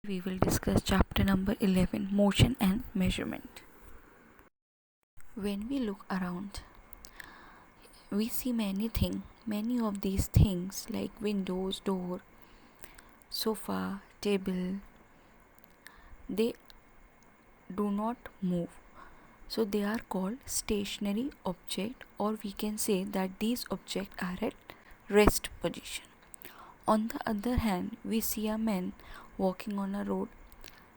We will discuss chapter number 11, motion and measurement. When we look around, we see many of these things like windows, door, sofa, table, they do not move. So they are called stationary object, or we can say that these objects are at rest position. On the other hand, we see a man walking on a road,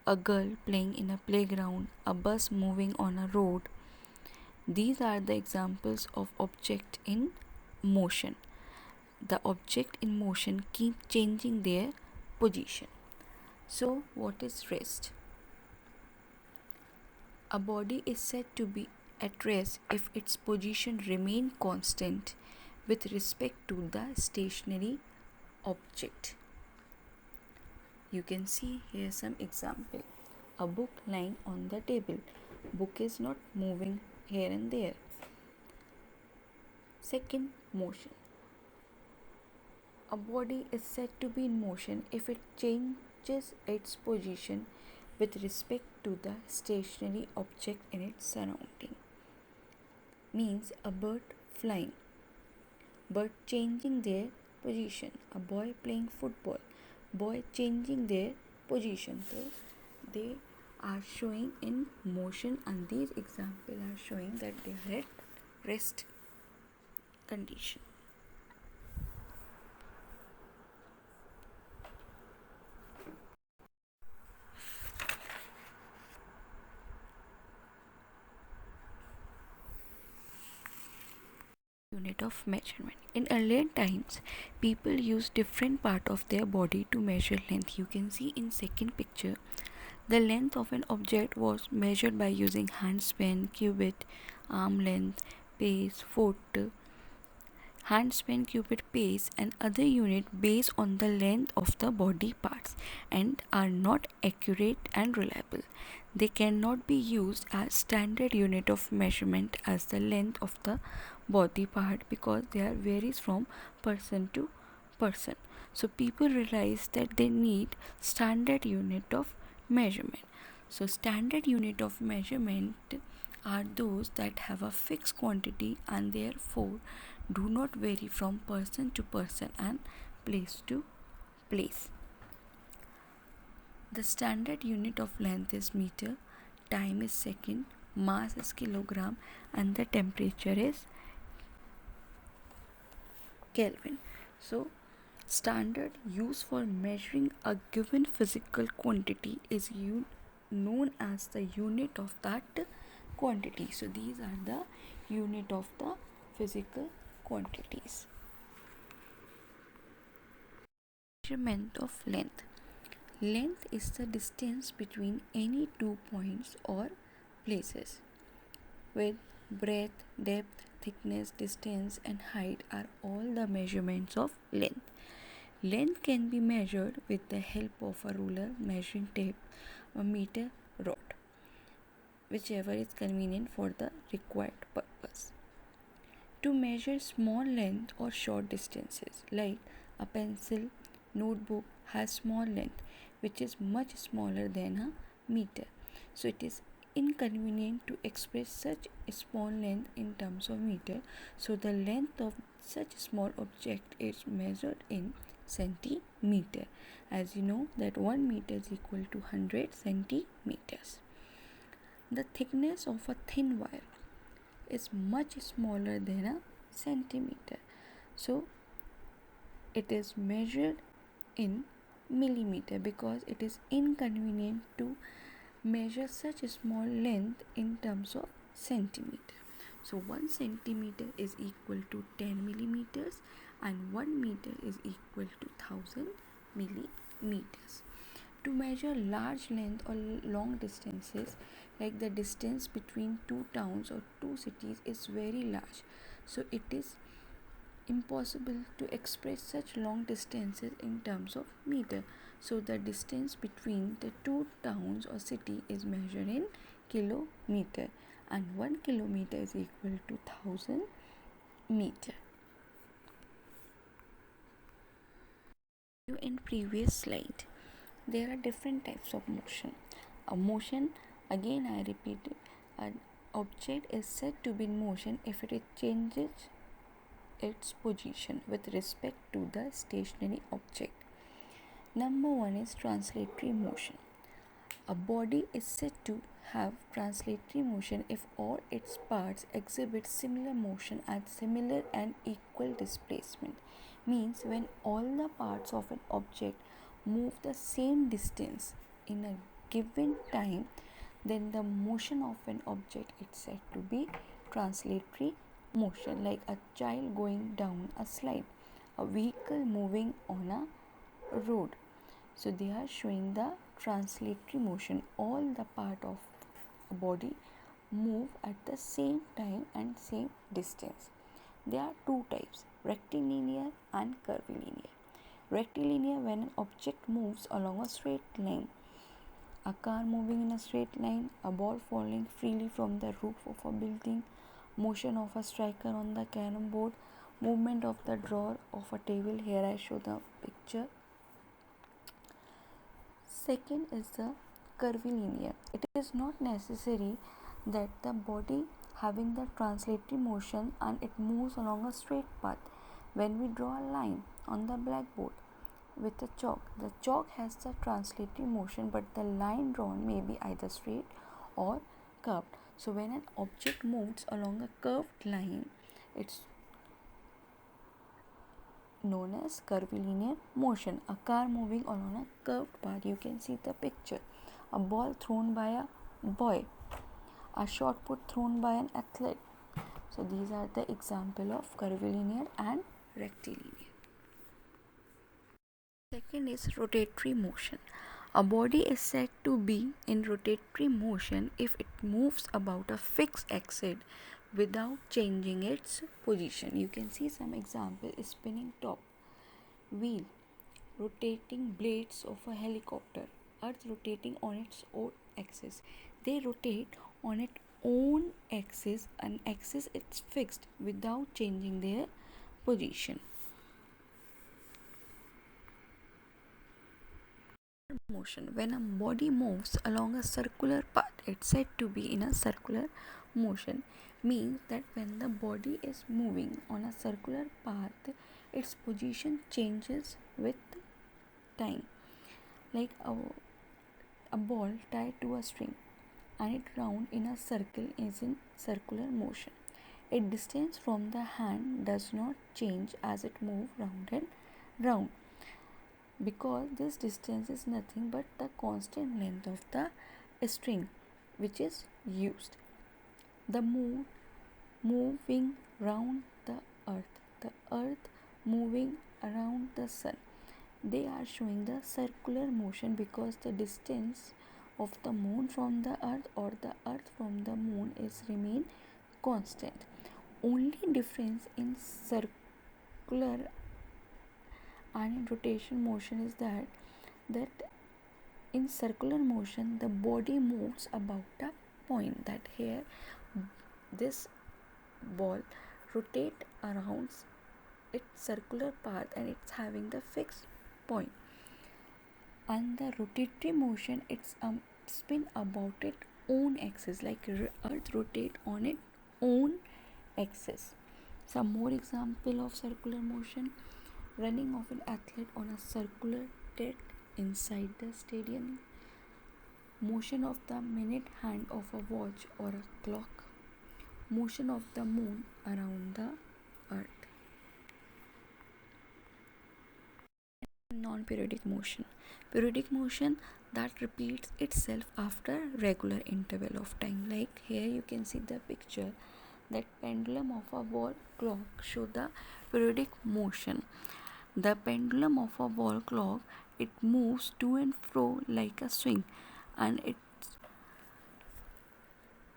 a girl playing in a playground, a bus moving on a road. These are the examples of object in motion. The object in motion keep changing their position. So what is rest? A body is said to be at rest if its position remain constant with respect to the stationary object. You can see here some example. A book lying on the table. Book is not moving here and there. Second, motion. A body is said to be in motion if it changes its position with respect to the stationary object in its surrounding. Means a bird flying, bird changing their position, a boy playing football, boy changing their position. So they are showing in motion, and these examples are showing that they are at rest condition. Unit of measurement. In earlier times, people used different part of their body to measure length. You can see in second picture, the length of an object was measured by using handspan, cubit, arm length, pace, foot, handspan, cubit, pace, and other unit based on the length of the body parts and are not accurate and reliable. They cannot be used as standard unit of measurement as the length of the body part because they are varies from person to person. So people realize that they need standard unit of measurement. So standard unit of measurement are those that have a fixed quantity and therefore do not vary from person to person and place to place. The standard unit of length is meter, time is second, mass is kilogram, and the temperature is Kelvin. So standard used for measuring a given physical quantity is known as the unit of that quantity. So these are the unit of the physical quantities. Measurement of length. Length is the distance between any 2 points or places. Width, breadth, depth, thickness, distance, and height are all the measurements of length. Length can be measured with the help of a ruler, measuring tape, a meter rod, whichever is convenient for the required purpose. To measure small length or short distances, like a pencil, notebook has small length which is much smaller than a meter. So it is inconvenient to express such small length in terms of meter. So the length of such small object is measured in centimeter. As you know that 1 meter is equal to 100 centimeters. The thickness of a thin wire is much smaller than a centimeter. So it is measured in millimeter because it is inconvenient to measure such a small length in terms of centimeter. So 1 centimeter is equal to 10 millimeters and 1 meter is equal to 1000 millimeters. To measure large length or long distances, like the distance between two towns or two cities is very large, so it is impossible to express such long distances in terms of meter. So the distance between the two towns or city is measured in kilometer, and 1 kilometer is equal to 1000 meter. In previous slide, there are different types of motion. A motion, again I repeat it, an object is said to be in motion if it changes its position with respect to the stationary object. Number one is translatory motion. A body is said to have translatory motion if all its parts exhibit similar motion at similar and equal displacement. Means when all the parts of an object move the same distance in a given time, then the motion of an object is said to be translatory motion, like a child going down a slide, a vehicle moving on a road. So they are showing the translatory motion. All the part of a body move at the same time and same distance. There are two types, rectilinear and curvilinear. Rectilinear, when an object moves along a straight line, a car moving in a straight line, a ball falling freely from the roof of a building, motion of a striker on the carom board, movement of the drawer of a table. Here I show the picture. Second is the curvilinear. It is not necessary that the body having the translatory motion and it moves along a straight path. When we draw a line on the blackboard with a chalk, the chalk has the translatory motion, but the line drawn may be either straight or curved. So when an object moves along a curved line, it's known as curvilinear motion. A car moving along a curved path, you can see the picture. A ball thrown by a boy, a shot put thrown by an athlete. So these are the example of curvilinear and rectilinear. Second is rotatory motion. A body is said to be in rotatory motion if it moves about a fixed axis without changing its position. You can see some example: spinning top, wheel, rotating blades of a helicopter, earth rotating on its own axis. They rotate on its own axis, an axis is fixed without changing their position. Motion, when a body moves along a circular path, it's said to be in a circular motion. Means that when the body is moving on a circular path, its position changes with time. Like a ball tied to a string and it round in a circle is in circular motion. Its distance from the hand does not change as it moves round and round, because this distance is nothing but the constant length of the string which is used. The moon moving round the earth moving around the sun. They are showing the circular motion because the distance of the moon from the earth or the earth from the moon is remain constant. Only difference in circular and in rotation motion is that in circular motion the body moves about a point. That here this ball rotate around its circular path and it's having the fixed point. And the rotatory motion, it's spin about its own axis, like earth rotate on its own axis. Some more example of circular motion: running of an athlete on a circular track inside the stadium, motion of the minute hand of a watch or a clock, motion of the moon around the earth. Non-periodic motion, periodic motion that repeats itself after regular interval of time. Like here you can see the picture, that pendulum of a wall clock show the periodic motion. The pendulum of a wall clock, it moves to and fro like a swing, and it's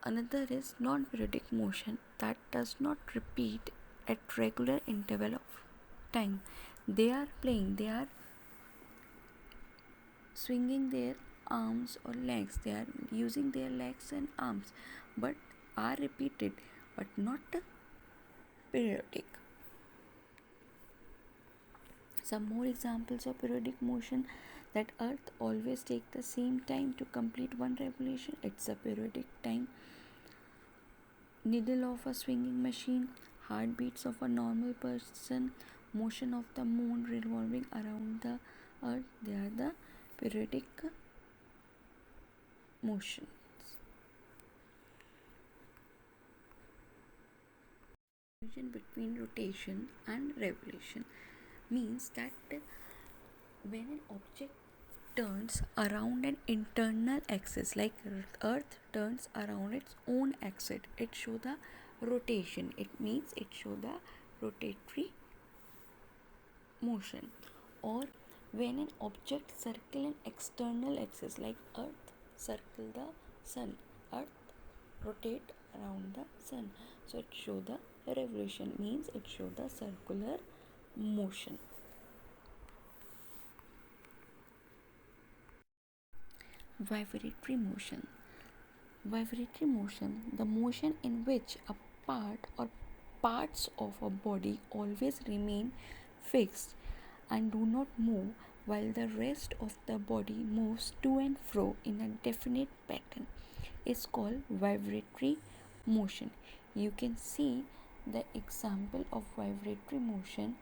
another is non-periodic motion that does not repeat at regular interval of time. They are playing, they are swinging their arms or legs, they are using their legs and arms, but are repeated but not periodic. Some more examples of periodic motion: that Earth always takes the same time to complete one revolution. It's a periodic time needle of a swinging machine, heartbeats of a normal person, motion of the moon revolving around the earth. They are the periodic motions. Confusion between rotation and revolution means that when an object turns around an internal axis, like earth turns around its own axis, it shows the rotation. It means it shows the rotatory motion. Or when an object circle an external axis, like earth circle the sun, earth rotate around the sun, so it shows the revolution, means it shows the circular motion. Vibratory motion. Vibratory motion, the motion in which a part or parts of a body always remain fixed and do not move while the rest of the body moves to and fro in a definite pattern, is called vibratory motion. You can see the example of vibratory motion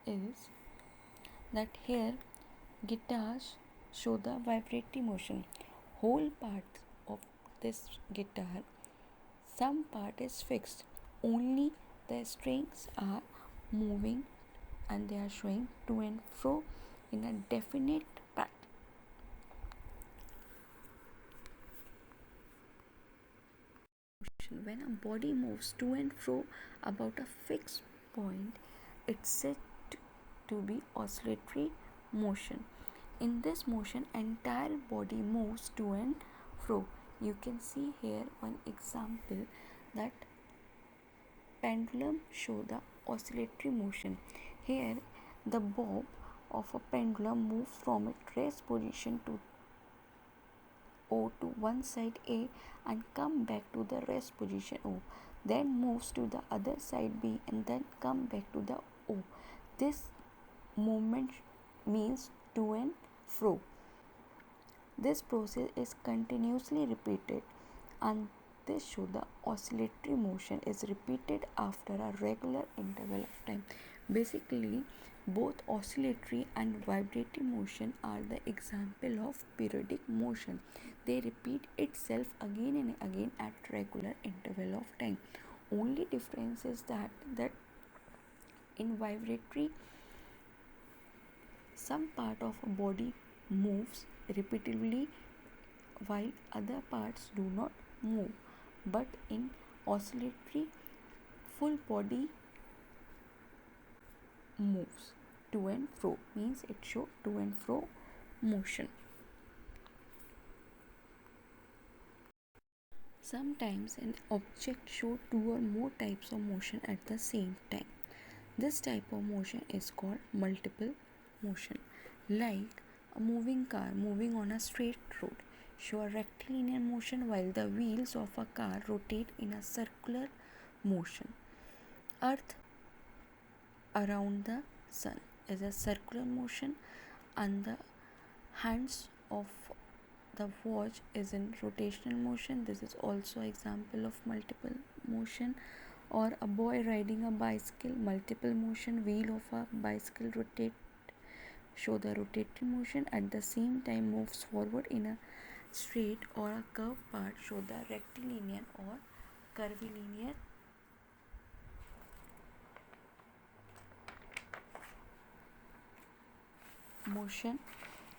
is that here guitars show the vibratory motion. Whole part of this guitar, some part is fixed, only the strings are moving and they are showing to and fro in a definite pattern. When a body moves to and fro about a fixed point, it's said to be oscillatory motion. In this motion, entire body moves to and fro. You can see here one example that pendulum show the oscillatory motion. Here the bob of a pendulum moves from its rest position to O to one side A and come back to the rest position O, then moves to the other side B and then come back to the O. This movement means to and fro. This process is continuously repeated, and this shows the oscillatory motion is repeated after a regular interval of time. Basically, both oscillatory and vibratory motion are the example of periodic motion. They repeat itself again and again at regular interval of time. Only difference is that in vibratory, some part of a body moves repeatedly while other parts do not move, but in oscillatory, full body moves to and fro, means it shows to and fro motion. Sometimes an object shows two or more types of motion at the same time. This type of motion is called multiple motion. Like a moving car moving on a straight road show a rectilinear motion while the wheels of a car rotate in a circular motion. Earth around the sun is a circular motion, and the hands of the watch is in rotational motion. This is also example of multiple motion. Or a boy riding a bicycle, multiple motion, wheel of a bicycle rotate, show the rotatory motion, at the same time moves forward in a straight or a curved part, show the rectilinear or curvilinear motion.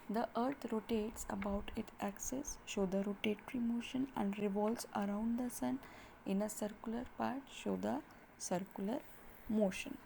The earth rotates about its axis, show the rotatory motion, and revolves around the sun in a circular part, show the circular motion.